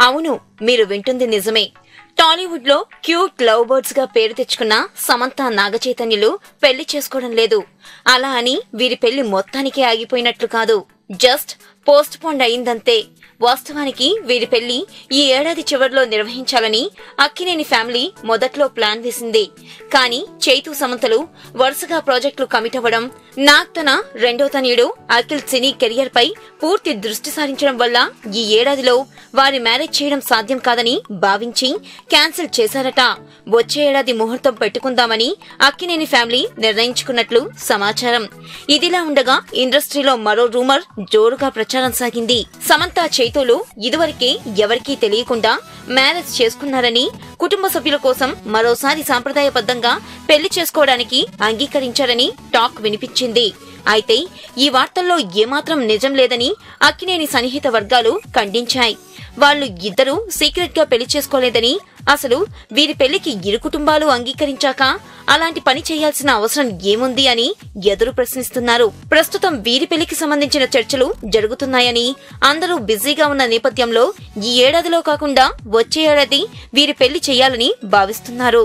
అవును, మీరు వింటుంది నిజమే. టాలీవుడ్ లో క్యూట్ లవ్ బర్డ్స్ గా పేరు తెచ్చుకున్న సమంత నాగచైతన్యులు పెళ్లి చేసుకోవడం లేదు. అలా అని వీరి పెళ్లి మొత్తానికే ఆగిపోయినట్లు కాదు, జస్ట్ పోస్ట్ పోన్ అయిందంతే. వాస్తవానికి వీరి పెళ్లి ఈ ఏడాది చివరిలో నిర్వహించాలని అక్కినేని ఫ్యామిలీ మొదట్లో ప్లాన్ వేసింది. కానీ చైతు సమంతలు వరుసగా ప్రాజెక్టులు కమిట్ అవ్వడం, నాగ్ తన రెండో తనయుడు అఖిల్ సినీ కెరియర్ పై పూర్తి దృష్టి సారించడం వల్ల ఈ ఏడాదిలో వారి మ్యారేజ్ చేయడం సాధ్యం కాదని భావించి క్యాన్సిల్ చేశారట. వచ్చే ఏడాది ముహూర్తం పెట్టుకుందామని అక్కినేని ఫ్యామిలీ నిర్ణయించుకున్నట్లు సమాచారం. ఇదిలా ఉండగా ఇండస్ట్రీలో మరో రూమర్ జోరుగా ప్రచారం సాగింది. సమంత చైతులు ఇదివరకే ఎవరికీ తెలియకుండా మ్యారేజ్ చేసుకున్నారని, కుటుంబ సభ్యుల కోసం మరోసారి సాంప్రదాయబద్ధంగా పెళ్లి చేసుకోవడానికి అంగీకరించారని టాక్ వినిపించింది. అయితే ఈ వార్తల్లో ఏమాత్రం నిజం లేదని అక్కినేని సన్నిహిత వర్గాలు ఖండించాయి. వాళ్లు ఇద్దరూ సీక్రెట్ గా పెళ్లి చేసుకోలేదని, అసలు వీరి పెళ్లికి ఇరు కుటుంబాలు అంగీకరించాక అలాంటి పని చేయాల్సిన అవసరం ఏముంది అని ఎదురు ప్రశ్నిస్తున్నారు. ప్రస్తుతం వీరి పెళ్లికి సంబంధించిన చర్చలు జరుగుతున్నాయని, అందరూ బిజీగా ఉన్న నేపథ్యంలో ఈ ఏడాదిలో కాకుండా వచ్చే ఏడాది వీరి పెళ్లి చేయాలని భావిస్తున్నారు.